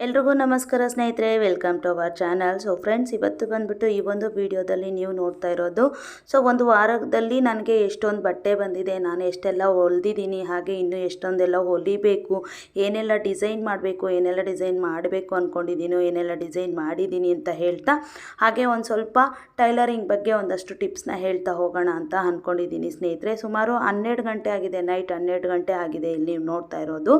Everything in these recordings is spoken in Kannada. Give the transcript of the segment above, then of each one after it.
ಎಲ್ರಿಗೂ ನಮಸ್ಕಾರ ಸ್ನೇಹಿತರೆ, welcome to our channel. So friends, ಇವತ್ತು ಬಂದುಬಿಟ್ಟು ಈ ಒಂದು ವಿಡಿಯೋದಲ್ಲಿ ನೀವು ನೋಡ್ತಾ ಇರೋದು ಒಂದು ವಾರದಲ್ಲಿ ನನಗೆ ಎಷ್ಟೊಂದು ಬಟ್ಟೆ ಬಂದಿದೆ, ನಾನು ಎಷ್ಟೆಲ್ಲ ಹೊಲ್ದಿದ್ದೀನಿ, ಹಾಗೆ ಇನ್ನೂ ಎಷ್ಟೊಂದೆಲ್ಲ ಹೊಲಿಬೇಕು, ಏನೆಲ್ಲ ಡಿಸೈನ್ ಮಾಡಬೇಕು, ಏನೆಲ್ಲ ಡಿಸೈನ್ ಮಾಡಬೇಕು ಅಂದ್ಕೊಂಡಿದ್ದೀನೋ, ಏನೆಲ್ಲ ಡಿಸೈನ್ ಮಾಡಿದ್ದೀನಿ ಅಂತ ಹೇಳ್ತಾ, ಹಾಗೆ ಒಂದು ಸ್ವಲ್ಪ ಟೈಲರಿಂಗ್ ಬಗ್ಗೆ ಒಂದಷ್ಟು ಟಿಪ್ಸ್ನ ಹೇಳ್ತಾ ಹೋಗೋಣ ಅಂತ ಅಂದ್ಕೊಂಡಿದ್ದೀನಿ ಸ್ನೇಹಿತರೆ. ಸುಮಾರು 12 ಗಂಟೆ ಆಗಿದೆ, ನೈಟ್ 12 ಗಂಟೆ ಆಗಿದೆ ಇಲ್ಲಿ ನೀವು ನೋಡ್ತಾ ಇರೋದು.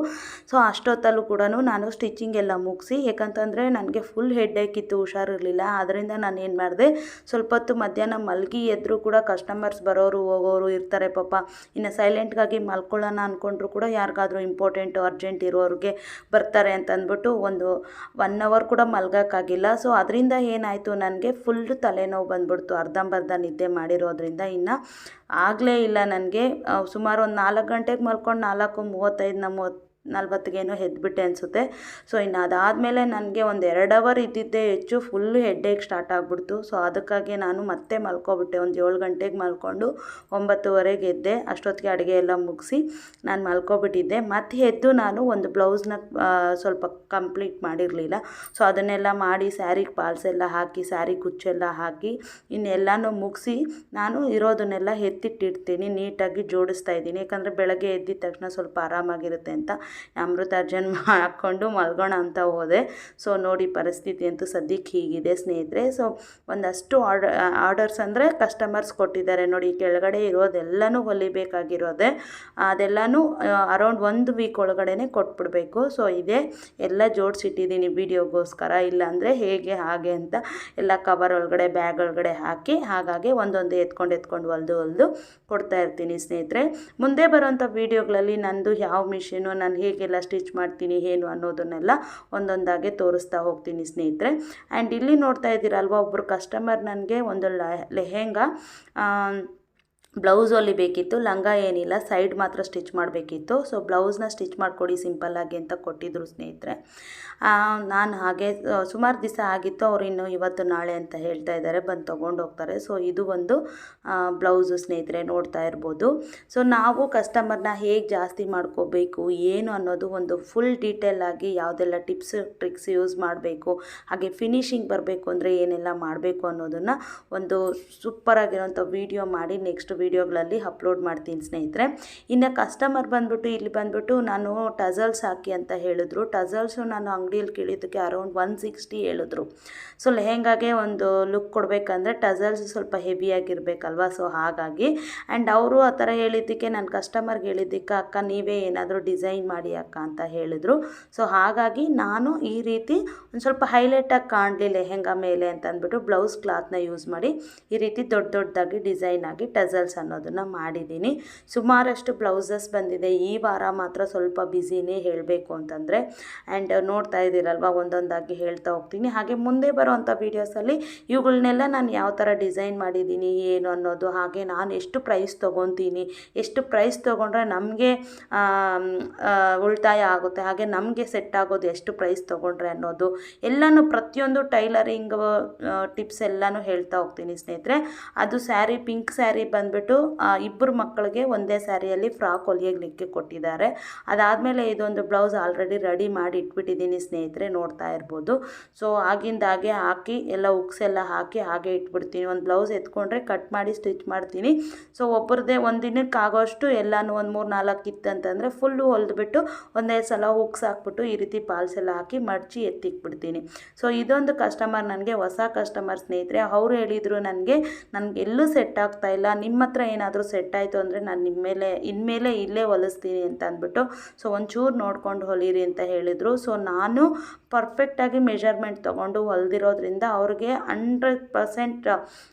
ಸೊ ಅಷ್ಟೊತ್ತಲ್ಲೂ ಕೂಡ ನಾನು ಸ್ಟಿಚಿಂಗ್ ಎಲ್ಲ ಮುಗಿಸಿ, ಯಾಕಂತಂದರೆ ನನಗೆ ಫುಲ್ ಹೆಡ್ಏಕ್ ಇತ್ತು, ಹುಷಾರಿರಲಿಲ್ಲ. ಅದರಿಂದ ನಾನು ಏನು ಮಾಡಿದೆ, ಸ್ವಲ್ಪ ಹೊತ್ತು ಮಧ್ಯಾಹ್ನ ಮಲಗಿ ಎದ್ದರೂ ಕೂಡ ಕಸ್ಟಮರ್ಸ್ ಬರೋರು ಹೋಗೋರು ಇರ್ತಾರೆ ಪಾಪ. ಇನ್ನು ಸೈಲೆಂಟ್ಗಾಗಿ ಮಲ್ಕೊಳ್ಳೋಣ ಅಂದ್ಕೊಂಡ್ರು ಕೂಡ ಯಾರಿಗಾದ್ರೂ ಇಂಪಾರ್ಟೆಂಟು ಅರ್ಜೆಂಟ್ ಇರೋರಿಗೆ ಬರ್ತಾರೆ ಅಂತ ಅಂದ್ಬಿಟ್ಟು 1 ಅವರ್ ಕೂಡ ಮಲ್ಗೋಕ್ಕಾಗಿಲ್ಲ. ಸೊ ಅದರಿಂದ ಏನಾಯಿತು, ನನಗೆ ಫುಲ್ ತಲೆನೋವು ಬಂದ್ಬಿಡ್ತು, ಅರ್ಧಂಬರ್ಧ ನಿದ್ದೆ ಮಾಡಿರೋದ್ರಿಂದ. ಇನ್ನು ಆಗಲೇ ಇಲ್ಲ ನನಗೆ. ಸುಮಾರು ಒಂದು 4 ಗಂಟೆಗೆ ಮಲ್ಕೊಂಡು 4:35 40ಗೇನೋ ಎದ್ಬಿಟ್ಟೆ ಅನಿಸುತ್ತೆ. ಸೊ ಇನ್ನು ಅದಾದಮೇಲೆ ನನಗೆ ಒಂದು 2 ಅವರ್ ಇದ್ದಿದ್ದೇ ಹೆಚ್ಚು, ಫುಲ್ಲು ಹೆಡ್ಏಕ್ ಸ್ಟಾರ್ಟ್ ಆಗಿಬಿಡ್ತು. ಸೊ ಅದಕ್ಕಾಗಿ ನಾನು ಮತ್ತೆ ಮಲ್ಕೊಬಿಟ್ಟೆ. ಒಂದು 7 ಗಂಟೆಗೆ ಮಲ್ಕೊಂಡು 9:30ಗೆ ಎದ್ದೆ. ಅಷ್ಟೊತ್ತಿಗೆ ಅಡುಗೆ ಎಲ್ಲ ಮುಗಿಸಿ ನಾನು ಮಲ್ಕೊಬಿಟ್ಟಿದ್ದೆ. ಮತ್ತೆ ಎದ್ದು ನಾನು ಒಂದು ಬ್ಲೌಸ್ನ ಸ್ವಲ್ಪ ಕಂಪ್ಲೀಟ್ ಮಾಡಿರಲಿಲ್ಲ. ಸೊ ಅದನ್ನೆಲ್ಲ ಮಾಡಿ ಸ್ಯಾರಿಗೆ ಫಾಲ್ಸ್ ಎಲ್ಲ ಹಾಕಿ, ಸ್ಯಾರಿ ಕುಚ್ಚೆಲ್ಲ ಹಾಕಿ, ಇನ್ನೆಲ್ಲನೂ ಮುಗಿಸಿ ನಾನು ಇರೋದನ್ನೆಲ್ಲ ಎತ್ತಿಟ್ಟಿರ್ತೀನಿ, ನೀಟಾಗಿ ಜೋಡಿಸ್ತಾ ಇದ್ದೀನಿ. ಯಾಕಂದರೆ ಬೆಳಗ್ಗೆ ಎದ್ದಿದ ತಕ್ಷಣ ಸ್ವಲ್ಪ ಆರಾಮಾಗಿರುತ್ತೆ ಅಂತ ಅಮೃತಾರ್ಜನ್ ಹಾಕ್ಕೊಂಡು ಮಲ್ಗೋಣ ಅಂತ ಹೋದೆ. ಸೊ ನೋಡಿ, ಪರಿಸ್ಥಿತಿ ಅಂತೂ ಸದ್ಯಕ್ಕೆ ಹೀಗಿದೆ ಸ್ನೇಹಿತರೆ. ಸೊ ಒಂದಷ್ಟು ಆರ್ಡರ್ಸ್ ಅಂದರೆ ಕಸ್ಟಮರ್ಸ್ ಕೊಟ್ಟಿದ್ದಾರೆ ನೋಡಿ. ಕೆಳಗಡೆ ಇರೋದೆಲ್ಲನೂ ಹೊಲಿಬೇಕಾಗಿರೋದೆ, ಅದೆಲ್ಲನೂ ಅರೌಂಡ್ 1 ವೀಕ್ ಒಳಗಡೆ ಕೊಟ್ಬಿಡ್ಬೇಕು. ಸೊ ಇದೇ ಎಲ್ಲ ಜೋಡಿಸಿಟ್ಟಿದ್ದೀನಿ ವಿಡಿಯೋಗೋಸ್ಕರ, ಇಲ್ಲಾಂದರೆ ಹೇಗೆ ಹಾಗೆ ಅಂತ ಎಲ್ಲ ಕವರ್ ಒಳಗಡೆ, ಬ್ಯಾಗ್ ಒಳಗಡೆ ಹಾಕಿ, ಹಾಗಾಗಿ ಒಂದೊಂದು ಎತ್ಕೊಂಡು ಹೊಲಿದು ಕೊಡ್ತಾ ಇರ್ತೀನಿ ಸ್ನೇಹಿತರೆ. ಮುಂದೆ ಬರೋಂಥ ವೀಡಿಯೋಗಳಲ್ಲಿ ನಂದು ಯಾವ ಮಿಷಿನು, ನಾನು ಹೇಗೆಲ್ಲ ಸ್ಟಿಚ್ ಮಾಡ್ತೀನಿ ಏನು ಅನ್ನೋದನ್ನೆಲ್ಲ ಒಂದೊಂದಾಗೆ ತೋರಿಸ್ತಾ ಹೋಗ್ತೀನಿ ಸ್ನೇಹಿತರೆ. ಆ್ಯಂಡ್ ಇಲ್ಲಿ ನೋಡ್ತಾ ಇದ್ದೀರಲ್ವ, ಒಬ್ಬರು ಕಸ್ಟಮರ್ ನನಗೆ ಒಂದು ಲೆಹೆಂಗಾ ಬ್ಲೌಸ್ ಹೊಲಿಬೇಕಿತ್ತು, ಲಂಗ ಏನಿಲ್ಲ, ಸೈಡ್ ಮಾತ್ರ ಸ್ಟಿಚ್ ಮಾಡಬೇಕಿತ್ತು. ಸೊ ಬ್ಲೌಸ್ನ ಸ್ಟಿಚ್ ಮಾಡಿಕೊಡಿ ಸಿಂಪಲ್ಲಾಗಿ ಅಂತ ಕೊಟ್ಟಿದ್ದರು ಸ್ನೇಹಿತರೆ. ನಾನು ಹಾಗೆ ಸುಮಾರು ದಿವಸ ಆಗಿತ್ತು, ಅವರು ಇನ್ನು ಇವತ್ತು ನಾಳೆ ಅಂತ ಹೇಳ್ತಾ ಇದ್ದಾರೆ, ಬಂದು ತೊಗೊಂಡು ಹೋಗ್ತಾರೆ. ಸೊ ಇದು ಒಂದು ಬ್ಲೌಸು ಸ್ನೇಹಿತರೆ, ನೋಡ್ತಾ ಇರ್ಬೋದು. ಸೊ ನಾವು ಕಸ್ಟಮರ್ನ ಹೇಗೆ ಜಾಸ್ತಿ ಮಾಡ್ಕೋಬೇಕು ಏನು ಅನ್ನೋದು ಒಂದು ಫುಲ್ ಡೀಟೇಲಾಗಿ, ಯಾವುದೆಲ್ಲ ಟಿಪ್ಸ್ ಟ್ರಿಕ್ಸ್ ಯೂಸ್ ಮಾಡಬೇಕು, ಹಾಗೆ ಫಿನಿಶಿಂಗ್ ಬರಬೇಕು ಅಂದರೆ ಏನೆಲ್ಲ ಮಾಡಬೇಕು ಅನ್ನೋದನ್ನು ಒಂದು ಸೂಪರಾಗಿರೋಂಥ ವೀಡಿಯೋ ಮಾಡಿ ನೆಕ್ಸ್ಟ್ ವೀಡಿಯೋಗಳಲ್ಲಿ ಅಪ್ಲೋಡ್ ಮಾಡ್ತೀನಿ ಸ್ನೇಹಿತರೆ. ಇನ್ನು ಕಸ್ಟಮರ್ ಬಂದ್ಬಿಟ್ಟು ಇಲ್ಲಿ ಬಂದ್ಬಿಟ್ಟು ನಾನು ಟಸಲ್ಸ್ ಹಾಕಿ ಅಂತ ಹೇಳಿದ್ರು. ಟಸಲ್ಸು ನಾನು ಅಂಗಡಿಯಲ್ಲಿ ಕೇಳಿದ್ದಕ್ಕೆ ಅರೌಂಡ್ 160 ಹೇಳಿದ್ರು. ಸೊ ಲೆಹೆಂಗಾಗೆ ಒಂದು ಲುಕ್ ಕೊಡಬೇಕಂದ್ರೆ ಟಸಲ್ಸ್ ಸ್ವಲ್ಪ ಹೆವಿಯಾಗಿರ್ಬೇಕಲ್ವ. ಸೊ ಹಾಗಾಗಿ ಆ್ಯಂಡ್ ಅವರು ಆ ಥರ ಹೇಳಿದ್ದಕ್ಕೆ ನಾನು ಕಸ್ಟಮರ್ಗೆ ಹೇಳಿದ್ದಕ್ಕೆ, ಅಕ್ಕ ನೀವೇ ಏನಾದರೂ ಡಿಸೈನ್ ಮಾಡಿ ಅಕ್ಕ ಅಂತ ಹೇಳಿದರು. ಸೊ ಹಾಗಾಗಿ ನಾನು ಈ ರೀತಿ ಒಂದು ಸ್ವಲ್ಪ ಹೈಲೈಟಾಗಿ ಕಾಣಲಿ ಲೆಹೆಂಗಾ ಮೇಲೆ ಅಂತ ಅಂದ್ಬಿಟ್ಟು ಬ್ಲೌಸ್ ಕ್ಲಾತ್ನ ಯೂಸ್ ಮಾಡಿ ಈ ರೀತಿ ದೊಡ್ಡದಾಗಿ ಡಿಸೈನ್ ಆಗಿ ಟಸಲ್ಸ್ ಅನ್ನೋದನ್ನು ಮಾಡಿದ್ದೀನಿ. ಸುಮಾರಷ್ಟು ಬ್ಲೌಸಸ್ ಬಂದಿದೆ. ಈ ವಾರ ಮಾತ್ರ ಸ್ವಲ್ಪ ಬ್ಯುಸಿನೇ ಹೇಳಬೇಕು ಅಂತಂದರೆ. ಆ್ಯಂಡ್ ನೋಡ್ತಾ ಇದ್ದೀರಲ್ವ, ಒಂದೊಂದಾಗಿ ಹೇಳ್ತಾ ಹೋಗ್ತೀನಿ. ಹಾಗೆ ಮುಂದೆ ಬರೋವಂಥ ವೀಡಿಯೋಸಲ್ಲಿ ಇವುಗಳನ್ನೆಲ್ಲ ನಾನು ಯಾವ ಥರ ಡಿಸೈನ್ ಮಾಡಿದ್ದೀನಿ ಏನು ಅನ್ನೋದು, ಹಾಗೆ ನಾನು ಎಷ್ಟು ಪ್ರೈಸ್ ತೊಗೊತೀನಿ, ಎಷ್ಟು ಪ್ರೈಸ್ ತೊಗೊಂಡ್ರೆ ನಮಗೆ ಉಳಿತಾಯ ಆಗುತ್ತೆ, ಹಾಗೆ ನಮಗೆ ಸೆಟ್ ಆಗೋದು ಎಷ್ಟು ಪ್ರೈಸ್ ತೊಗೊಂಡ್ರೆ ಅನ್ನೋದು ಎಲ್ಲನೂ, ಪ್ರತಿಯೊಂದು ಟೈಲರಿಂಗ್ ಟಿಪ್ಸ್ ಎಲ್ಲನೂ ಹೇಳ್ತಾ ಹೋಗ್ತೀನಿ ಸ್ನೇಹಿತರೆ. ಅದು ಸ್ಯಾರಿ, ಪಿಂಕ್ ಸ್ಯಾರಿ ಬಂದುಬಿಟ್ಟು ಇಬ್ಬರು ಮಕ್ಕಳಿಗೆ ಒಂದೇ ಸ್ಯಾರಿಯಲ್ಲಿ ಫ್ರಾಕ್ ಹೊಲಿಯಲಿಕ್ಕೆ ಕೊಟ್ಟಿದ್ದಾರೆ. ಅದಾದಮೇಲೆ ಇದೊಂದು ಬ್ಲೌಸ್ ಆಲ್ರೆಡಿ ರೆಡಿ ಮಾಡಿ ಇಟ್ಬಿಟ್ಟಿದ್ದೀನಿ ಸ್ನೇಹಿತರೆ, ನೋಡ್ತಾ ಇರ್ಬೋದು. ಸೊ ಆಗಿಂದಾಗೆ ಹಾಕಿ ಎಲ್ಲ ಉಕ್ಸೆಲ್ಲ ಹಾಕಿ ಹಾಗೆ ಇಟ್ಬಿಡ್ತೀನಿ. ಒಂದು ಬ್ಲೌಸ್ ಎತ್ಕೊಂಡ್ರೆ ಕಟ್ ಮಾಡಿ ಸ್ಟಿಚ್ ಮಾಡ್ತೀನಿ. ಸೊ ಒಬ್ಬರದೇ ಒಂದು ದಿನಕ್ಕೆ ಆಗೋಷ್ಟು ಎಲ್ಲನೂ ಒಂದು 3-4 ಇತ್ತಂತಂದರೆ ಫುಲ್ಲು ಹೊಲಿದ್ಬಿಟ್ಟು ಒಂದೇ ಸಲ ಉಕ್ಸ್ ಹಾಕ್ಬಿಟ್ಟು ಈ ರೀತಿ ಪಾಲ್ಸ್ ಎಲ್ಲ ಹಾಕಿ ಮಡಚಿ ಎತ್ತಿಕ್ಬಿಡ್ತೀನಿ. ಸೊ ಇದೊಂದು ಕಸ್ಟಮರ್ ನನಗೆ ಹೊಸ ಕಸ್ಟಮರ್ ಸ್ನೇಹಿತರೆ. ಅವರು ಹೇಳಿದರು ನನಗೆ ಎಲ್ಲೂ ಸೆಟ್ ಆಗ್ತಾ ಇಲ್ಲ, ನಿಮ್ಮ ಹತ್ರ ಏನಾದರೂ ಸೆಟ್ ಆಯಿತು ಅಂದರೆ ನಾನು ಇನ್ಮೇಲೆ ಇಲ್ಲೇ ಹೊಲಿಸ್ತೀನಿ ಅಂತ ಅಂದ್ಬಿಟ್ಟು, ಸೊ ಒಂಚೂರು ನೋಡ್ಕೊಂಡು ಹೊಲಿರಿ ಅಂತ ಹೇಳಿದರು. ಸೊ ನಾನು ಪರ್ಫೆಕ್ಟಾಗಿ ಮೆಜರ್ಮೆಂಟ್ ತೊಗೊಂಡು ಹೊಲಿದಿರೋದ್ರಿಂದ ಅವ್ರಿಗೆ 100%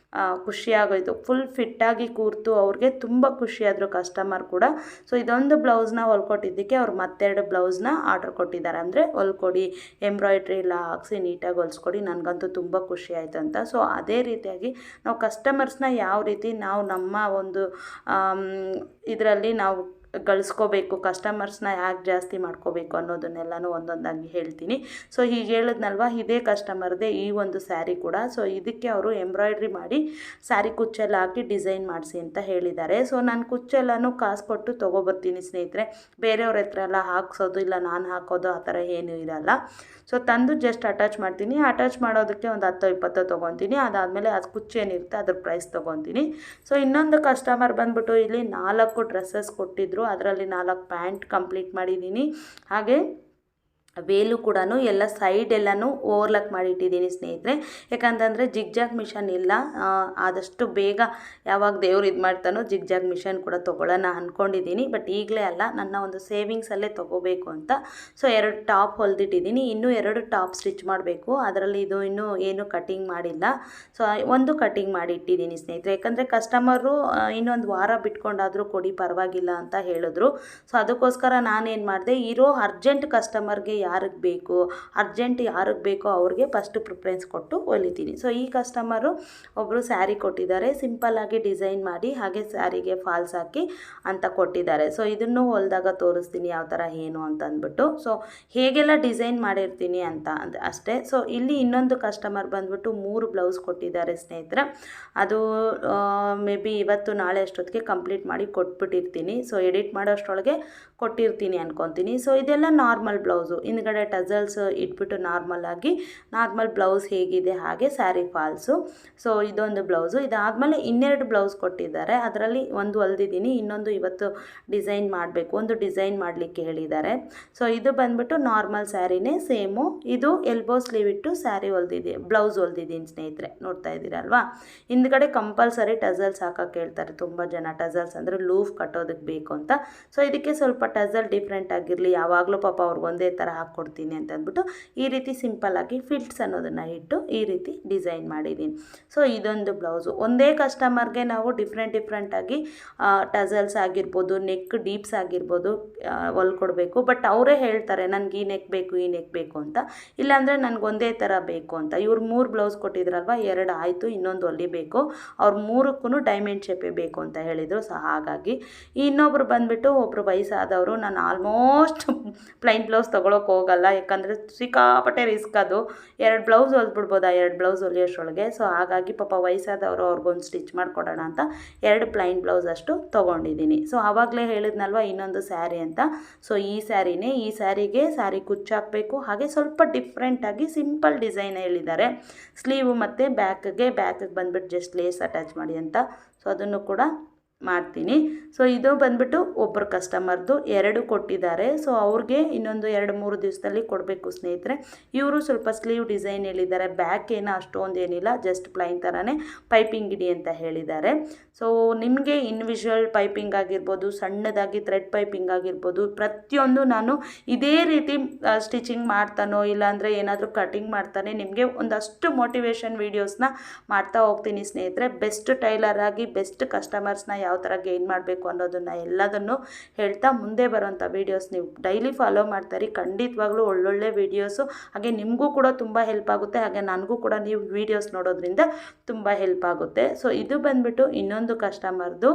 ಖುಷಿಯಾಗೋಯಿತು. ಫುಲ್ ಫಿಟ್ಟಾಗಿ ಕೂರ್ತು ಅವ್ರಿಗೆ ತುಂಬ ಖುಷಿಯಾದರು ಕಸ್ಟಮರ್ ಕೂಡ. ಸೊ ಇದೊಂದು ಬ್ಲೌಸ್ನ ಹೊಲ್ಕೊಟ್ಟಿದ್ದಕ್ಕೆ ಅವ್ರು ಮತ್ತೆರಡು ಬ್ಲೌಸ್ನ ಆರ್ಡ್ರ್ ಕೊಟ್ಟಿದ್ದಾರೆ. ಅಂದರೆ ಹೊಲ್ಕೊಡಿ, ಎಂಬ್ರಾಯ್ಡ್ರಿ ಎಲ್ಲ ಹಾಕ್ಸಿ ನೀಟಾಗಿ ಹೊಲಿಸ್ಕೊಡಿ, ನನಗಂತೂ ತುಂಬ ಖುಷಿ ಆಯಿತು ಅಂತ. ಸೊ ಅದೇ ರೀತಿಯಾಗಿ ನಾವು ಕಸ್ಟಮರ್ಸ್ನ ಯಾವ ರೀತಿ ನಾವು ನಮ್ಮ ಒಂದು ಇದರಲ್ಲಿ ನಾವು ಗಳಿಸ್ಕೋಬೇಕು, ಕಸ್ಟಮರ್ಸ್ನ ಯಾಕೆ ಜಾಸ್ತಿ ಮಾಡ್ಕೋಬೇಕು ಅನ್ನೋದನ್ನೆಲ್ಲನೂ ಒಂದೊಂದಾಗಿ ಹೇಳ್ತೀನಿ. ಸೊ ಹೀಗೆ ಹೇಳಿದ್ನಲ್ವ, ಇದೇ ಕಸ್ಟಮರ್ದೇ ಈ ಒಂದು ಸ್ಯಾರಿ ಕೂಡ. ಸೊ ಇದಕ್ಕೆ ಅವರು ಎಂಬ್ರಾಯ್ಡ್ರಿ ಮಾಡಿ ಸ್ಯಾರಿ ಕುಚ್ಚೆಲ್ಲ ಹಾಕಿ ಡಿಸೈನ್ ಮಾಡಿಸಿ ಅಂತ ಹೇಳಿದ್ದಾರೆ. ಸೊ ನಾನು ಕುಚ್ಚೆಲ್ಲನೂ ಕಾಸು ಕೊಟ್ಟು ತೊಗೊಬರ್ತೀನಿ ಸ್ನೇಹಿತರೆ, ಬೇರೆಯವ್ರ ಹತ್ರ ಎಲ್ಲ ಹಾಕ್ಸೋದು ಇಲ್ಲ ನಾನು ಹಾಕೋದು ಆ ಥರ ಏನೂ ಇರಲ್ಲ. ಸೊ ತಂದು ಜಸ್ಟ್ ಅಟ್ಯಾಚ್ ಮಾಡ್ತೀನಿ. ಅಟ್ಯಾಚ್ ಮಾಡೋದಕ್ಕೆ ಒಂದು 10-20 ತೊಗೊತೀನಿ. ಅದಾದಮೇಲೆ ಅದು ಕುಚ್ಚೇನಿರುತ್ತೆ ಅದ್ರ ಪ್ರೈಸ್ ತೊಗೊತೀನಿ. ಸೊ ಇನ್ನೊಂದು ಕಸ್ಟಮರ್ ಬಂದ್ಬಿಟ್ಟು ಇಲ್ಲಿ 4 ಡ್ರೆಸ್ಸಸ್ ಕೊಟ್ಟಿದ್ದರು, ಅದರಲ್ಲಿ 4 ಪ್ಯಾಂಟ್ ಕಂಪ್ಲೀಟ್ ಮಾಡಿದ್ದೀನಿ. ಹಾಗೆ ವೇಲು ಕೂಡ ಎಲ್ಲ ಸೈಡ್ ಎಲ್ಲನೂ ಓವರ್ಲಾಕ್ ಮಾಡಿಟ್ಟಿದ್ದೀನಿ ಸ್ನೇಹಿತರೆ. ಯಾಕಂತಂದರೆ ಜಿಗ್ಜಾಗ್ ಮಿಷನ್ ಇಲ್ಲ, ಆದಷ್ಟು ಬೇಗ ಯಾವಾಗ ದೇವ್ರು ಇದು ಮಾಡ್ತಾನೋ ಜಿಗ್ಜಾಗ್ ಮಿಷನ್ ಕೂಡ ತೊಗೊಳ್ಳೋಣ ಅಂದ್ಕೊಂಡಿದ್ದೀನಿ. ಬಟ್ ಈಗಲೇ ಅಲ್ಲ, ನನ್ನ ಒಂದು ಸೇವಿಂಗ್ಸಲ್ಲೇ ತೊಗೋಬೇಕು ಅಂತ. ಸೊ 2 ಟಾಪ್ ಹೊಲ್ದಿಟ್ಟಿದ್ದೀನಿ, ಇನ್ನೂ 2 ಟಾಪ್ ಸ್ಟಿಚ್ ಮಾಡಬೇಕು. ಅದರಲ್ಲಿ ಇದು ಇನ್ನೂ ಏನು ಕಟಿಂಗ್ ಮಾಡಿಲ್ಲ. ಸೊ ಒಂದು ಕಟಿಂಗ್ ಮಾಡಿ ಇಟ್ಟಿದ್ದೀನಿ ಸ್ನೇಹಿತರೆ. ಯಾಕಂದರೆ ಕಸ್ಟಮರು ಇನ್ನೊಂದು ವಾರ ಬಿಟ್ಕೊಂಡಾದರೂ ಕೊಡಿ ಪರವಾಗಿಲ್ಲ ಅಂತ ಹೇಳಿದ್ರು. ಸೊ ಅದಕ್ಕೋಸ್ಕರ ನಾನೇನು ಮಾಡಿದೆ, ಇರೋ ಅರ್ಜೆಂಟ್ ಕಸ್ಟಮರ್ಗೆ ಯಾರಿಗೆ ಬೇಕು, ಅರ್ಜೆಂಟ್ ಯಾರಿಗೆ ಬೇಕೋ ಅವ್ರಿಗೆ ಫಸ್ಟು ಪ್ರಿಫರೆನ್ಸ್ ಕೊಟ್ಟು ಹೊಲಿತೀನಿ. ಸೊ ಈ ಕಸ್ಟಮರು ಒಬ್ಬರು ಸ್ಯಾರಿ ಕೊಟ್ಟಿದ್ದಾರೆ, ಸಿಂಪಲ್ಲಾಗಿ ಡಿಸೈನ್ ಮಾಡಿ ಹಾಗೆ ಸ್ಯಾರಿಗೆ ಫಾಲ್ಸ್ ಹಾಕಿ ಅಂತ ಕೊಟ್ಟಿದ್ದಾರೆ. ಸೊ ಇದನ್ನು ಹೊಲಿದಾಗ ತೋರಿಸ್ತೀನಿ ಯಾವ ಥರ ಏನು ಅಂತ ಅಂದ್ಬಿಟ್ಟು. ಸೊ ಹೇಗೆಲ್ಲ ಡಿಸೈನ್ ಮಾಡಿರ್ತೀನಿ ಅಂತ ಅಷ್ಟೇ. ಸೊ ಇಲ್ಲಿ ಇನ್ನೊಂದು ಕಸ್ಟಮರ್ ಬಂದ್ಬಿಟ್ಟು 3 ಬ್ಲೌಸ್ ಕೊಟ್ಟಿದ್ದಾರೆ ಸ್ನೇಹಿತರೆ. ಅದು ಮೇ ಬಿ ಇವತ್ತು ನಾಳೆ ಅಷ್ಟೊತ್ತಿಗೆ ಕಂಪ್ಲೀಟ್ ಮಾಡಿ ಕೊಟ್ಬಿಟ್ಟಿರ್ತೀನಿ. ಸೊ ಎಡಿಟ್ ಮಾಡೋಷ್ಟರೊಳಗೆ ಕೊಟ್ಟಿರ್ತೀನಿ ಅನ್ಕೊತೀನಿ. ಸೊ ಇದೆಲ್ಲ ನಾರ್ಮಲ್ ಬ್ಲೌಸು, ಹಿಂದ್ಗಡೆ ಟಜಲ್ಸ್ ಇಟ್ಬಿಟ್ಟು ನಾರ್ಮಲ್ ಬ್ಲೌಸ್ ಹೇಗಿದೆ ಹಾಗೆ ಸ್ಯಾರಿ ಫಾಲ್ಸು. ಸೊ ಇದೊಂದು ಬ್ಲೌಸು. ಇದಾದಮೇಲೆ 2 ಬ್ಲೌಸ್ ಕೊಟ್ಟಿದ್ದಾರೆ, ಅದರಲ್ಲಿ ಒಂದು ಹೊಲ್ದಿದ್ದೀನಿ, ಇನ್ನೊಂದು ಇವತ್ತು ಡಿಸೈನ್ ಮಾಡಬೇಕು, ಒಂದು ಡಿಸೈನ್ ಮಾಡಲಿಕ್ಕೆ ಹೇಳಿದ್ದಾರೆ. ಸೊ ಇದು ಬಂದ್ಬಿಟ್ಟು ನಾರ್ಮಲ್ ಸ್ಯಾರಿನೇ ಸೇಮು. ಇದು ಎಲ್ಬೋ ಸ್ಲೀವ್ ಇಟ್ಟು ಸ್ಯಾರಿ ಬ್ಲೌಸ್ ಹೊಲ್ದಿದ್ದೀನಿ ಸ್ನೇಹಿತರೆ, ನೋಡ್ತಾ ಇದ್ದೀರಲ್ವಾ. ಹಿಂದ್ಗಡೆ ಕಂಪಲ್ಸರಿ ಟಜಲ್ಸ್ ಹಾಕಕ್ಕೆ ಹೇಳ್ತಾರೆ ತುಂಬ ಜನ, ಟಜಲ್ಸ್ ಅಂದರೆ ಲೂಫ್ ಕಟ್ಟೋದಕ್ಕೆ ಬೇಕು ಅಂತ. ಸೊ ಇದಕ್ಕೆ ಸ್ವಲ್ಪ ಟಜಲ್ ಡಿಫ್ರೆಂಟ್ ಆಗಿರಲಿ, ಯಾವಾಗಲೂ ಪಾಪ ಅವ್ರಿಗೆ ಒಂದೇ ಥರ ಹಾಕ್ಕೊಡ್ತೀನಿ ಅಂತ ಅಂದ್ಬಿಟ್ಟು ಈ ರೀತಿ ಸಿಂಪಲ್ಲಾಗಿ ಫಿಲ್ಟ್ಸ್ ಅನ್ನೋದನ್ನು ಇಟ್ಟು ಈ ರೀತಿ ಡಿಸೈನ್ ಮಾಡಿದ್ದೀನಿ. ಸೊ ಇದೊಂದು ಬ್ಲೌಸು. ಒಂದೇ ಕಸ್ಟಮರ್ಗೆ ನಾವು ಡಿಫ್ರೆಂಟಾಗಿ ಟಜಲ್ಸ್ ಆಗಿರ್ಬೋದು, ನೆಕ್ ಡೀಪ್ಸ್ ಆಗಿರ್ಬೋದು ಹೊಲ್ಕೊಡ್ಬೇಕು. ಬಟ್ ಅವರೇ ಹೇಳ್ತಾರೆ ನನಗೆ ಈ ನೆಕ್ ಬೇಕು ಅಂತ, ಇಲ್ಲಾಂದರೆ ನನಗೆ ಒಂದೇ ಥರ ಬೇಕು ಅಂತ. ಇವ್ರು 3 ಬ್ಲೌಸ್ ಕೊಟ್ಟಿದ್ರಲ್ವ, 2 ಆಯಿತು, ಇನ್ನೊಂದು ಹೊಲಿಬೇಕು. ಅವ್ರು 3ಕ್ಕೂ ಡೈಮಂಡ್ ಶೇಪೇ ಬೇಕು ಅಂತ ಹೇಳಿದರು. ಸೊ ಹಾಗಾಗಿ ಇನ್ನೊಬ್ರು ಬಂದುಬಿಟ್ಟು ಒಬ್ಬರು ವಯಸ್ಸಾದವರು, ನಾನು ಆಲ್ಮೋಸ್ಟ್ ಪ್ಲೈನ್ ಬ್ಲೌಸ್ ತೊಗೊಳಕ್ಕೆ ಹೋಗಲ್ಲ, ಯಾಕಂದರೆ ಸಿಕ್ಕಾಪಟ್ಟೆ ರಿಸ್ಕ್ ಅದು. 2 ಬ್ಲೌಸ್ ಹೊಲ್ಬಿಡ್ಬೋದು, 2 ಬ್ಲೌಸ್ ಹೊಲಿಯೋಷ್ಟರೊಳಗೆ. ಸೊ ಹಾಗಾಗಿ ಪಾಪ ವಯಸ್ಸಾದವರು ಅವ್ರಿಗೊಂದು ಸ್ಟಿಚ್ ಮಾಡಿಕೊಡೋಣ ಅಂತ 2 ಪ್ಲೈನ್ ಬ್ಲೌಸ್ ಅಷ್ಟು ತೊಗೊಂಡಿದ್ದೀನಿ. ಸೊ ಆವಾಗಲೇ ಹೇಳಿದ್ನಲ್ವ ಇನ್ನೊಂದು ಸ್ಯಾರಿ ಅಂತ. ಸೊ ಈ ಸ್ಯಾರಿನೇ, ಈ ಸ್ಯಾರಿಗೆ ಸ್ಯಾರಿ ಕುಚ್ಚಾಕಬೇಕು, ಹಾಗೆ ಸ್ವಲ್ಪ ಡಿಫ್ರೆಂಟಾಗಿ ಸಿಂಪಲ್ ಡಿಸೈನ್ ಹೇಳಿದ್ದಾರೆ. ಸ್ಲೀವು ಮತ್ತು ಬ್ಯಾಕಿಗೆ ಬಂದುಬಿಟ್ಟು ಜಸ್ಟ್ ಲೇಸ್ ಅಟ್ಯಾಚ್ ಮಾಡಿ ಅಂತ. ಸೊ ಅದನ್ನು ಕೂಡ ಮಾಡ್ತೀನಿ. ಸೊ ಇದು ಬಂದ್ಬಿಟ್ಟು ಒಬ್ಬರು ಕಸ್ಟಮರ್ದು 2 ಕೊಟ್ಟಿದ್ದಾರೆ. ಸೊ ಅವ್ರಿಗೆ ಇನ್ನೊಂದು 2-3 ದಿವಸದಲ್ಲಿ ಕೊಡಬೇಕು ಸ್ನೇಹಿತರೆ. ಇವರು ಸ್ವಲ್ಪ ಸ್ಲೀವ್ ಡಿಸೈನ್ ಹೇಳಿದ್ದಾರೆ, ಬ್ಯಾಕ್ ಏನು ಅಷ್ಟೊಂದೇನಿಲ್ಲ, ಜಸ್ಟ್ ಪ್ಲೈನ್ ಥರನೇ ಪೈಪಿಂಗ್ ಇಡಿ ಅಂತ ಹೇಳಿದ್ದಾರೆ. ಸೊ ನಿಮಗೆ ಇನ್ವಿಜುವಲ್ ಪೈಪಿಂಗ್ ಆಗಿರ್ಬೋದು, ಸಣ್ಣದಾಗಿ ಥ್ರೆಡ್ ಪೈಪಿಂಗ್ ಆಗಿರ್ಬೋದು, ಪ್ರತಿಯೊಂದು ನಾನು ಇದೇ ರೀತಿ ಸ್ಟಿಚಿಂಗ್ ಮಾಡ್ತಾನೋ ಇಲ್ಲಾಂದರೆ ಏನಾದರೂ ಕಟಿಂಗ್ ಮಾಡ್ತಾನೆ ನಿಮಗೆ ಒಂದಷ್ಟು ಮೋಟಿವೇಶನ್ ವೀಡಿಯೋಸ್ನ ಮಾಡ್ತಾ ಹೋಗ್ತೀನಿ ಸ್ನೇಹಿತರೆ. ಬೆಸ್ಟ್ ಟೈಲರ್ ಆಗಿ ಬೆಸ್ಟ್ ಕಸ್ಟಮರ್ಸ್ನ ಯಾವ ಥರ ಗೇನ್ ಮಾಡಬೇಕು ಅನ್ನೋದನ್ನು ಎಲ್ಲದನ್ನು ಹೇಳ್ತಾ ಮುಂದೆ ಬರೋಂಥ ವೀಡಿಯೋಸ್ ನೀವು ಡೈಲಿ ಫಾಲೋ ಮಾಡ್ತಾರೆ. ಖಂಡಿತವಾಗ್ಲೂ ಒಳ್ಳೊಳ್ಳೆ ವೀಡಿಯೋಸು, ಹಾಗೆ ನಿಮಗೂ ಕೂಡ ತುಂಬ ಹೆಲ್ಪ್ ಆಗುತ್ತೆ, ಹಾಗೆ ನನಗೂ ಕೂಡ ನೀವು ವೀಡಿಯೋಸ್ ನೋಡೋದ್ರಿಂದ ತುಂಬ ಹೆಲ್ಪ್ ಆಗುತ್ತೆ. ಸೊ ಇದು ಬಂದುಬಿಟ್ಟು ಇನ್ನೊಂದು ಕಸ್ಟಮರ್ದು.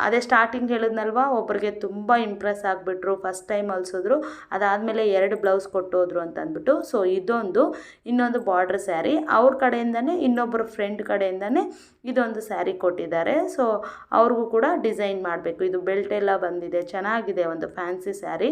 ಅದೇ ಸ್ಟಾರ್ಟಿಂಗ್ ಹೇಳಿದ್ನಲ್ವ, ಒಬ್ಬರಿಗೆ ತುಂಬ ಇಂಪ್ರೆಸ್ ಆಗಿಬಿಟ್ರು, ಫಸ್ಟ್ ಟೈಮ್ ಹೊಲ್ಸಿದ್ರು, ಅದಾದಮೇಲೆ 2 ಬ್ಲೌಸ್ ಕೊಟ್ಟೋದ್ರು ಅಂತ ಅಂದ್ಬಿಟ್ಟು. ಸೊ ಇನ್ನೊಂದು ಬಾರ್ಡ್ರ್ ಸ್ಯಾರಿ ಅವ್ರ ಕಡೆಯಿಂದನೇ, ಇನ್ನೊಬ್ಬರು ಫ್ರೆಂಡ್ ಕಡೆಯಿಂದನೇ ಇದೊಂದು ಸ್ಯಾರಿ ಕೊಟ್ಟಿದ್ದಾರೆ. ಸೊ ಅವ್ರಿಗೂ ಕೂಡ ಡಿಸೈನ್ ಮಾಡಬೇಕು. ಇದು ಬೆಲ್ಟ್ ಎಲ್ಲ ಬಂದಿದೆ, ಚೆನ್ನಾಗಿದೆ, ಒಂದು ಫ್ಯಾನ್ಸಿ ಸ್ಯಾರಿ.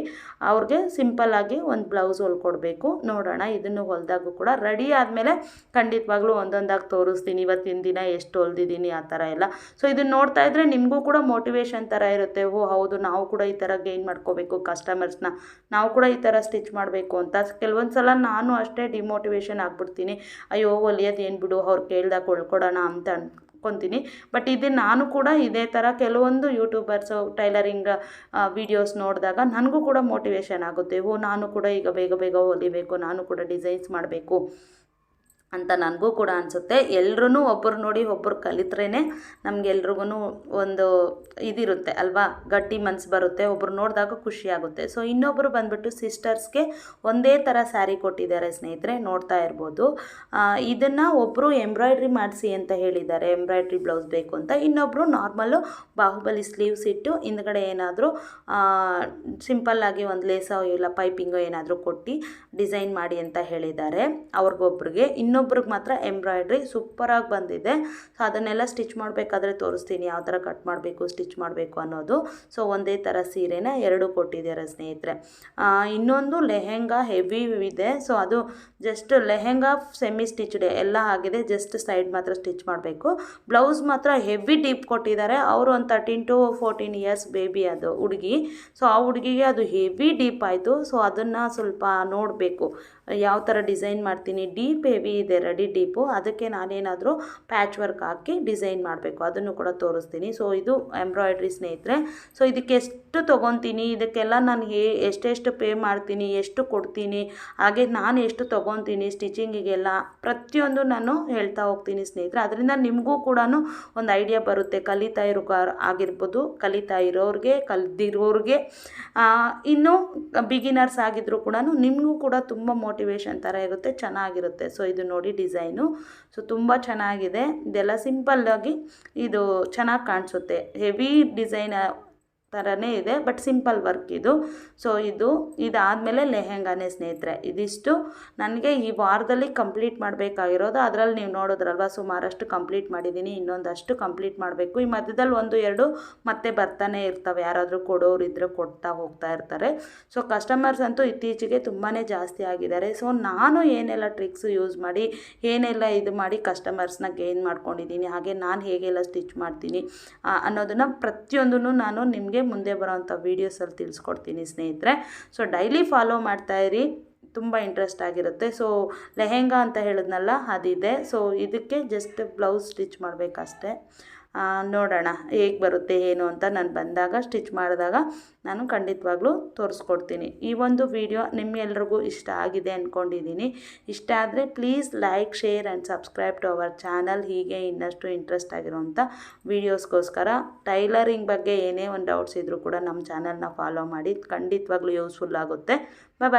ಅವ್ರಿಗೆ ಸಿಂಪಲ್ಲಾಗಿ ಒಂದು ಬ್ಲೌಸ್ ಹೊಲ್ಕೊಡ್ಬೇಕು. ನೋಡೋಣ, ಇದನ್ನು ಹೊಲಿದಾಗೂ ಕೂಡ ರೆಡಿ ಆದಮೇಲೆ ಖಂಡಿತವಾಗ್ಲೂ ಒಂದೊಂದಾಗಿ ತೋರಿಸ್ತೀನಿ, ಇವತ್ತಿನ ದಿನ ಎಷ್ಟು ಹೊಲ್ದಿದ್ದೀನಿ ಆ ಥರ ಎಲ್ಲ. ಸೊ ಇದನ್ನು ನೋಡ್ತಾ ಇದ್ದರೆ ನಿಮಗೂ ಕೂಡ ಮೋಟಿವೇಶನ್ ಥರ ಇರುತ್ತೆ, ಓ ಹೌದು ನಾವು ಕೂಡ ಈ ಥರ ಗೇನ್ ಮಾಡ್ಕೋಬೇಕು ಕಸ್ಟಮರ್ಸ್ನ, ನಾವು ಕೂಡ ಈ ಥರ ಸ್ಟಿಚ್ ಮಾಡಬೇಕು ಅಂತ. ಕೆಲವೊಂದು ಸಲ ನಾನು ಅಷ್ಟೇ ಡಿಮೋಟಿವೇಶನ್ ಆಗಿಬಿಡ್ತೀನಿ, ಅಯ್ಯೋ ಹೊಲಿಯೋದು ಏನು ಬಿಡು, ಅವ್ರು ಕೇಳ್ದಾಗ ಹೊಲ್ಕೊಡೋಣ ಅಂತ ಅನ್ಕೊತೀನಿ. ಬಟ್ ಇದು ನಾನು ಕೂಡ ಇದೇ ಥರ ಕೆಲವೊಂದು ಯೂಟ್ಯೂಬರ್ಸು ಟೈಲರಿಂಗ್ ವೀಡಿಯೋಸ್ ನೋಡಿದಾಗ ನನಗೂ ಕೂಡ ಮೋಟಿವೇಶನ್ ಆಗುತ್ತೆ, ಓ ನಾನು ಕೂಡ ಈಗ ಬೇಗ ಹೊಲಿಬೇಕು, ನಾನು ಕೂಡ ಡಿಸೈನ್ಸ್ ಮಾಡಬೇಕು ಅಂತ ನನಗೂ ಕೂಡ ಅನಿಸುತ್ತೆ. ಎಲ್ರೂ ಒಬ್ಬರು ನೋಡಿ ಒಬ್ಬರು ಕಲಿತ್ರೇ ನಮಗೆಲ್ರಿಗೂ ಒಂದು ಇದಿರುತ್ತೆ ಅಲ್ವಾ, ಗಟ್ಟಿ ಮನಸ್ಸು ಬರುತ್ತೆ, ಒಬ್ಬರು ನೋಡಿದಾಗ ಖುಷಿಯಾಗುತ್ತೆ. ಸೊ ಇನ್ನೊಬ್ಬರು ಬಂದುಬಿಟ್ಟು ಸಿಸ್ಟರ್ಸ್ಗೆ ಒಂದೇ ಥರ ಸ್ಯಾರಿ ಕೊಟ್ಟಿದ್ದಾರೆ ಸ್ನೇಹಿತರೆ, ನೋಡ್ತಾ ಇರ್ಬೋದು. ಇದನ್ನು ಒಬ್ಬರು ಎಂಬ್ರಾಯ್ಡ್ರಿ ಮಾಡಿಸಿ ಅಂತ ಹೇಳಿದ್ದಾರೆ, ಎಂಬ್ರಾಯ್ಡ್ರಿ ಬ್ಲೌಸ್ ಬೇಕು ಅಂತ. ಇನ್ನೊಬ್ಬರು ನಾರ್ಮಲ್ಲು ಬಾಹುಬಲಿ ಸ್ಲೀವ್ಸ್ ಇಟ್ಟು ಹಿಂದ್ಗಡೆ ಏನಾದರೂ ಸಿಂಪಲ್ಲಾಗಿ ಒಂದು ಲೇಸೋ ಇಲ್ಲ ಪೈಪಿಂಗೋ ಏನಾದರೂ ಕೊಟ್ಟು ಡಿಸೈನ್ ಮಾಡಿ ಅಂತ ಹೇಳಿದ್ದಾರೆ ಅವ್ರಿಗೊಬ್ರಿಗೆ. ಇನ್ನೊಬ್ರಿಗೆ ಮಾತ್ರ ಎಂಬ್ರಾಯ್ಡ್ರಿ ಸೂಪರಾಗಿ ಬಂದಿದೆ. ಸೊ ಅದನ್ನೆಲ್ಲ ಸ್ಟಿಚ್ ಮಾಡಬೇಕಾದ್ರೆ ತೋರಿಸ್ತೀನಿ, ಯಾವ ಥರ ಕಟ್ ಮಾಡಬೇಕು, ಸ್ಟಿಚ್ ಮಾಡಬೇಕು ಅನ್ನೋದು. ಸೊ ಒಂದೇ ಥರ ಸೀರೆನ 2 ಕೊಟ್ಟಿದ್ದಾರೆ ಸ್ನೇಹಿತರೆ. ಇನ್ನೊಂದು ಲೆಹೆಂಗಾ ಹೆವಿ ಇದೆ. ಸೊ ಅದು ಜಸ್ಟ್ ಲೆಹೆಂಗಾ ಸೆಮಿ ಸ್ಟಿಚ್ಡ್ ಎಲ್ಲ ಆಗಿದೆ, ಜಸ್ಟ್ ಸೈಡ್ ಮಾತ್ರ ಸ್ಟಿಚ್ ಮಾಡಬೇಕು. ಬ್ಲೌಸ್ ಮಾತ್ರ ಹೆವಿ ಡೀಪ್ ಕೊಟ್ಟಿದ್ದಾರೆ. ಅವರು ಒಂದು 13 to 14 ಇಯರ್ಸ್ ಬೇಬಿ ಅದು ಹುಡುಗಿ. ಸೊ ಆ ಹುಡುಗಿಗೆ ಅದು ಹೆವಿ ಡೀಪ್ ಆಯಿತು. ಸೊ ಅದನ್ನು ಸ್ವಲ್ಪ ನೋಡಬೇಕು ಯಾವ ಥರ ಡಿಸೈನ್ ಮಾಡ್ತೀನಿ. ಡೀಪ್ ಹೆವಿ ಇದೆ ರೆಡಿ ಡೀಪು, ಅದಕ್ಕೆ ನಾನೇನಾದರೂ ಪ್ಯಾಚ್ ವರ್ಕ್ ಹಾಕಿ ಡಿಸೈನ್ ಮಾಡಬೇಕು, ಅದನ್ನು ಕೂಡ ತೋರಿಸ್ತೀನಿ. ಸೊ ಇದು ಎಂಬ್ರಾಯ್ಡ್ರಿ ಸ್ನೇಹಿತರೆ. ಸೊ ಇದಕ್ಕೆ ಎಷ್ಟು ತೊಗೊತೀನಿ, ಇದಕ್ಕೆಲ್ಲ ನನಗೆ ಎಷ್ಟೆಷ್ಟು ಪೇ ಮಾಡ್ತೀನಿ, ಎಷ್ಟು ಕೊಡ್ತೀನಿ, ಹಾಗೆ ನಾನು ಎಷ್ಟು ತೊಗೊತೀನಿ ಸ್ಟಿಚಿಂಗಿಗೆಲ್ಲ ಪ್ರತಿಯೊಂದು ನಾನು ಹೇಳ್ತಾ ಹೋಗ್ತೀನಿ ಸ್ನೇಹಿತರೆ. ಅದರಿಂದ ನಿಮಗೂ ಕೂಡ ಒಂದು ಐಡಿಯಾ ಬರುತ್ತೆ, ಕಲಿತಾ ಇರೋ ಆಗಿರ್ಬೋದು, ಕಲಿತಾ ಇರೋರಿಗೆ, ಕಲ್ದಿರೋರಿಗೆ, ಇನ್ನು ಬಿಗಿನರ್ಸ್ ಆಗಿದ್ರು ಕೂಡ ನಿಮಗೂ ಕೂಡ ತುಂಬ ಮೋಟಿವೇಶನ್ ಥರ ಇರುತ್ತೆ, ಚೆನ್ನಾಗಿರುತ್ತೆ. ಸೊ ಇದು ನೋಡಿ ಡಿಸೈನು, ಸೊ ತುಂಬ ಚೆನ್ನಾಗಿದೆ. ಇದೆಲ್ಲ ಸಿಂಪಲ್ಲಾಗಿ ಇದು ಚೆನ್ನಾಗಿ ಕಾಣಿಸುತ್ತೆ. ಹೆವಿ ಡಿಸೈನ್ ಥರನೇ ಇದೆ, ಬಟ್ ಸಿಂಪಲ್ ವರ್ಕ್ ಇದು. ಸೊ ಇದಾದಮೇಲೆ ಲೆಹೆಂಗಾನೇ ಸ್ನೇಹಿತರೆ. ಇದಿಷ್ಟು ನನಗೆ ಈ ವಾರದಲ್ಲಿ ಕಂಪ್ಲೀಟ್ ಮಾಡಬೇಕಾಗಿರೋದು. ಅದರಲ್ಲಿ ನೀವು ನೋಡಿದ್ರಲ್ವ, ಸುಮಾರಷ್ಟು ಕಂಪ್ಲೀಟ್ ಮಾಡಿದ್ದೀನಿ, ಇನ್ನೊಂದಷ್ಟು ಕಂಪ್ಲೀಟ್ ಮಾಡಬೇಕು. ಈ ಮಧ್ಯದಲ್ಲಿ 1-2 ಮತ್ತೆ ಬರ್ತಾನೆ ಇರ್ತವೆ, ಯಾರಾದರೂ ಕೊಡೋರು ಇದ್ದರೆ ಕೊಡ್ತಾ ಹೋಗ್ತಾ ಇರ್ತಾರೆ. ಸೊ ಕಸ್ಟಮರ್ಸ್ ಅಂತೂ ಇತ್ತೀಚೆಗೆ ತುಂಬಾ ಜಾಸ್ತಿ ಆಗಿದ್ದಾರೆ. ಸೊ ನಾನು ಏನೆಲ್ಲ ಟ್ರಿಕ್ಸ್ ಯೂಸ್ ಮಾಡಿ, ಏನೆಲ್ಲ ಇದು ಮಾಡಿ ಕಸ್ಟಮರ್ಸ್ನ ಗೇನ್ ಮಾಡ್ಕೊಂಡಿದ್ದೀನಿ, ಹಾಗೆ ನಾನು ಹೇಗೆಲ್ಲ ಸ್ಟಿಚ್ ಮಾಡ್ತೀನಿ ಅನ್ನೋದನ್ನು ಪ್ರತಿಯೊಂದನ್ನು ನಾನು ನಿಮಗೆ ಮುಂದೆ ಬರೋವಂಥ ವೀಡಿಯೋಸಲ್ಲಿ ತಿಳಿಸ್ಕೊಡ್ತೀನಿ ಸ್ನೇಹಿತರೆ. ಸೊ ಡೈಲಿ ಫಾಲೋ ಮಾಡ್ತಾಯಿರಿ, ತುಂಬ ಇಂಟ್ರೆಸ್ಟ್ ಆಗಿರುತ್ತೆ. ಸೊ ಲೆಹೆಂಗಾ ಅಂತ ಹೇಳಿದ್ನಲ್ಲ ಅದಿದೆ. ಸೊ ಇದಕ್ಕೆ ಜಸ್ಟ್ ಬ್ಲೌಸ್ ಸ್ಟಿಚ್ ಮಾಡಬೇಕಷ್ಟೆ. ನೋಡೋಣ ಹೇಗೆ ಬರುತ್ತೆ ಏನು ಅಂತ. ನಾನು ಬಂದಾಗ ಸ್ಟಿಚ್ ಮಾಡಿದಾಗ ನಾನು ಖಂಡಿತವಾಗ್ಲೂ ತೋರಿಸ್ಕೊಡ್ತೀನಿ. ಈ ಒಂದು ವಿಡಿಯೋ ನಿಮ್ಗೆಲ್ರಿಗೂ ಇಷ್ಟ ಆಗಿದೆ ಅಂದ್ಕೊಂಡಿದ್ದೀನಿ. ಇಷ್ಟ ಆದರೆ please like, share and subscribe to our channel. ಹೀಗೆ ಇನ್ನಷ್ಟು ಇಂಟ್ರೆಸ್ಟ್ ಆಗಿರೋಂಥ ವೀಡಿಯೋಸ್ಗೋಸ್ಕರ ಟೈಲರಿಂಗ್ ಬಗ್ಗೆ ಏನೇ ಒಂದು ಡೌಟ್ಸ್ ಇದ್ದರೂ ಕೂಡ ನಮ್ಮ ಚಾನಲ್ನ ಫಾಲೋ ಮಾಡಿ, ಖಂಡಿತವಾಗ್ಲೂ ಯೂಸ್ಫುಲ್ ಆಗುತ್ತೆ. ಬಾಯ್.